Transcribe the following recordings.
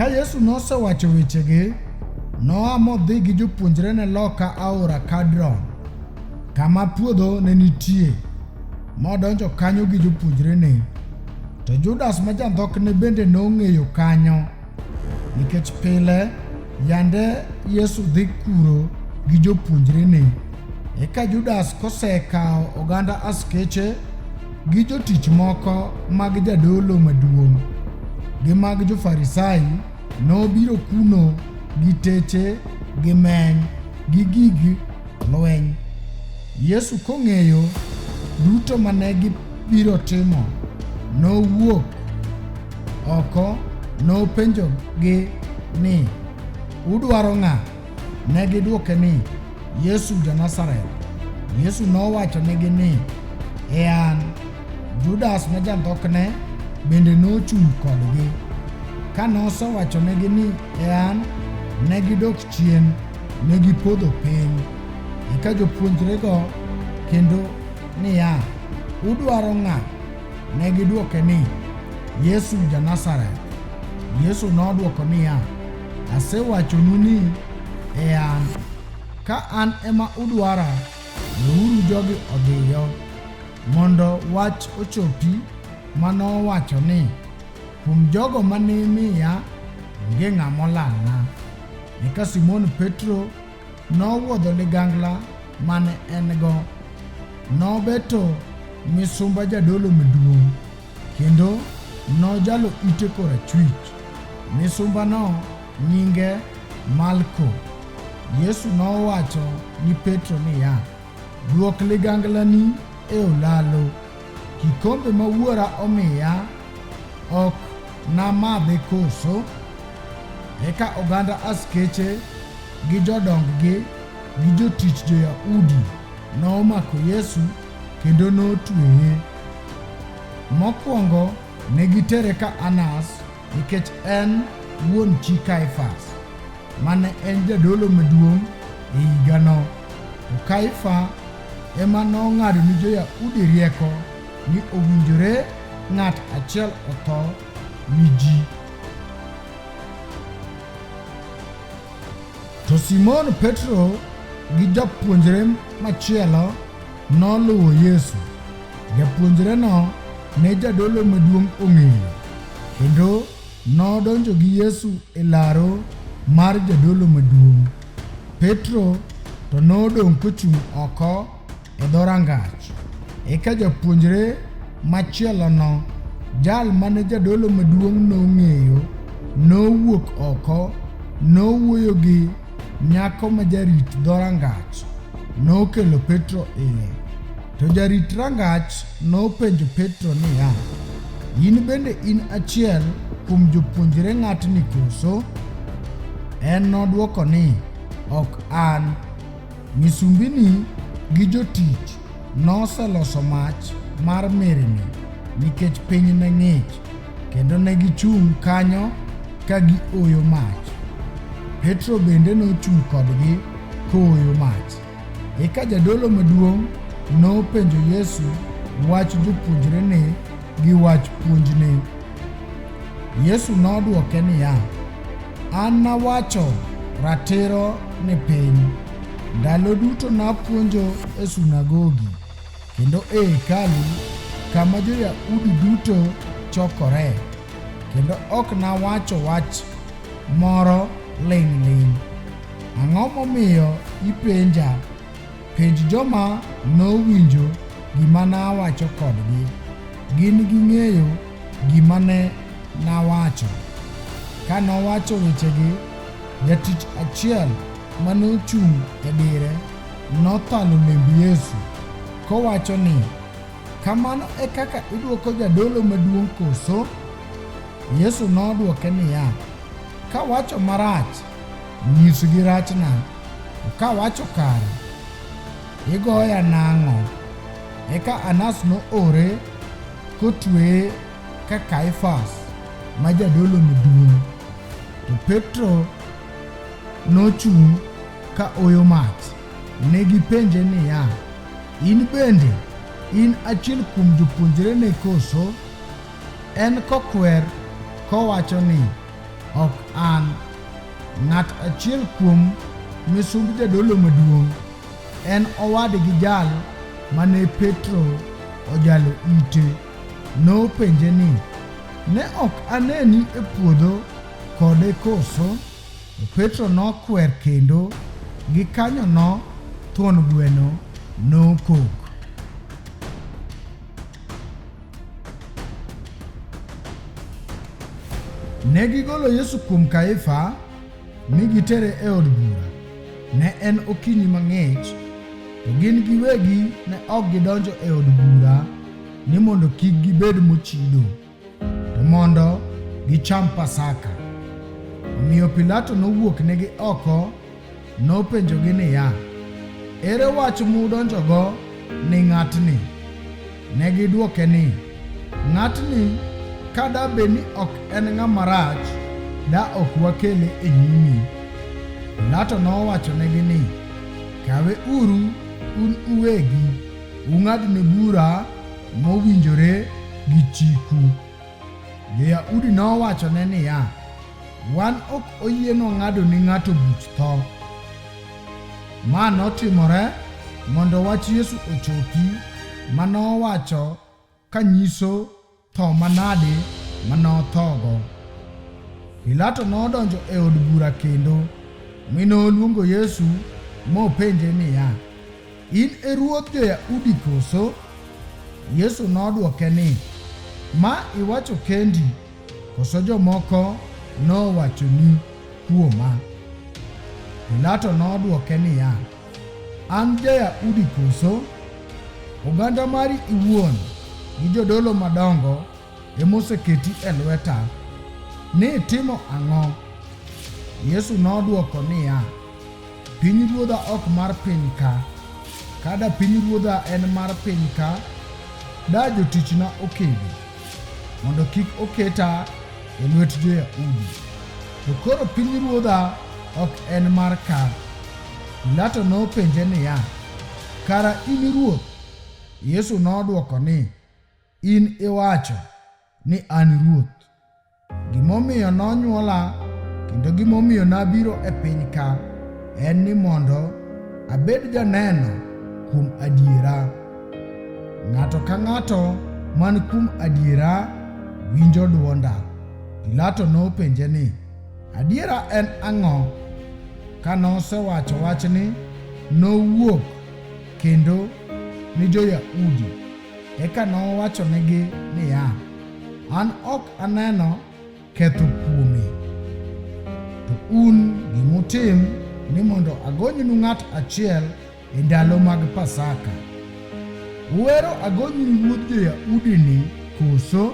Ka Yesu nosewacho wechegi, noa modhi gi jopuonjrene loka aora Kadron, kama puodho ne nitie, modonjo kanyo gi jopuonjrene. To Judas ma jandhok ne bende nong'eyo kanyo, nikech pile yande Yesu dhi kuro gi jopuonjrene. Eka Judas kosekao oganda askeche gi jotich moko mag jadolo maduong' gi mag jofarisai, nobiro kuno gi teche gi meny gi gig lweny. Yesu kong'eyo duto mane gibiro timo, nowuok oko, nopenjogi ni, udwaro ng'a? Ne gidwoke ni, Yesu ja-Nazareth. Yesu nowachonegi ni, an. Judas ma jandhokne bende nochung' kodgi. Ka nosewachonegi ni an, ne gidok chien, ne gipodho piny. Eka jopuonjrego kendo niya, udwaro ng'a? Ne gidwoke ni, Yesu ja-Nazareth. Yesu nodwoko niya, asewachonu ni an. Ka an ema udwara, weuru jogi odhiyo, mondo wach ochopi manowacho ni, kuom jogo mane miya, onge ng'ama olalna. Eka Simon Petro nowuodho ligangla mane en go, nobeto misumba jadolo maduong', kendo nojalo ite korachwich. Misumbano nyinge Malko. Yesu nowacho ni Petro niya, duok liganglani e olalo. Kikombe ma Wuora omiya ok namadhe koso? Eka oganda askeche gi jodong-gi gi jotich jo-Yahudi nomako Yesu kendo notweye. Mokwongo ne gitere ka Anas, nikech en wuon chi Kaifas, mane en jadolo maduong' e higano. To Kaifa ema nong'ado ni jo-Yahudi rieko ni owinjore ng'at achiel otho ni ji. To Simon Petro gi japuonjre machielo noluwo Yesu. Japuonjreno ne jadolo maduong' ong'eyo, kendo nodonjo gi Yesu e laro mar jadolo maduong'. Petro to nodong' kochung' oko e dhorangach. Eka japuonjre machielono, jal mane jadolo maduong' nong'eyo, nowuok oko, nowuoyo gi nyako ma jarit dhorangach, nokelo Petro iye. To jarit rangach nopenjo Petro niya, in bende in achiel kuom jopuonjre ng'atni koso? En nodwoko ni, ok an. Misumbini gi jotich noseloso mach mar mirni, nikech piny ne ng'ich, kendo ne gichung' kanyo ka gioyo mach. Petro bende nochung' kodgi kooyo mach. Eka jadolo maduong' nopenjo Yesu wach jopuonjrene gi wach puonjne. Yesu nodwoke niya, an nawacho ratiro ni piny. Ndalo duto napuonjo e sunagogi kendo e hekalu kama jo-Yahudi duto chokore, kendo ok nawacho wach moro ling'. Ang'o momiyo ipenja? Penj joma nowinjo gima nawacho kodgi. Gin ging'eyo gima ne nawacho. Ka nowacho wechegi, jatich achiel manochung' e dire nothalo lemb Yesu, kowacho ni, kamano e kaka idwoko jadolo maduong' koso? Yesu nodwoke niya, kawacho marach, nyisgi rachna, to kawacho kare, igoya nang'o? Eka Anas noore kotweye ka Kaifas ma jadolo maduong'. To Petro nochung' ka oyo mach. Ne gipenje niya, in bende in achiel kuom jopuonjrene koso? En kokwer kowacho ni, ok an. Ng'at achiel kuom misumb jadolo maduong' en owadgi jal mane Petro ojalo ite nopenje ni, ne ok aneni e puodho kode koso? To Petro nokwer kendo gi kanyono thuon gweno nokok. Ne gigolo Yesu kuom Kaifa mi gitere e od bura. Ne en okinyi mang'ich, to gin giwegi ne ok gidonjo e od bura ni mondo kik gibed mochido, to mondo gicham Pasaka. Omiyo Pilato nowuok negi oko nopenjogi niya, ere wach mudonjogo ni ng'atni? Ne gidwoke ni, ng'atni kada bed ni ok en ng'ama rach, da ok wakele e nyimi. Pilato nowachonegi ni, kawe uru un uwegi ung'adne bura mowinjore gi chiku. Jo-Yahudi nowachone niya, wan ok oyienwa ng'ado ni ng'ato buch tho. Ma notimore mondo wach Yesu ochopi manowacho kanyiso tho manade manothogo. Pilato nodonjo e od bura kendo mi noluongo Yesu mopenje niya, in e ruodh jo-Yahudi koso? Yesu nodwoke ni, ma iwacho kendi koso jomoko nowachoni kuoma? Pilato nodwoke niya, an ja-Yahudi koso? Oganda mari iwuon gi jodolo madongo emoseketi e lweta. Ni timo ang'o? Yesu nodwoko niya, pinyruodha ok mar piny ka. Kada pinyruodha en mar piny ka, da jotichna okedi mondo kik oketa e lwet jo-Yahudi. To koro pinyruodha ok en mar ka. Pilato nopenje niya, kara in ruoth? Yesu nodwoko ni, in iwacho ni an ruoth. Gimomiyo nonyuola kendo gimomiyo nabiro e piny ka en ni mondo abed janeno kuom adiera. Ng'ato ka ng'ato man kuom adiera winjo dwonda. Pilato nopenje ni, adiera en ang'o? Ka nosewacho wachni, nowuok kendo ni jo-Yahudi. Eka nowachonegi niya, an ok aneno ketho kuome. To un gimutim ni mondo agonynu ng'at achiel e ndalo mag Pasaka. Uwero agonynu ruodh jo-Yahudi ni koso?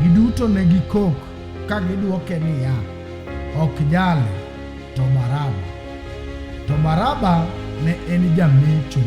Giduto ne gikok ka gidwoke niya, ok jale, to Baraba. To Baraba ne en jamecho.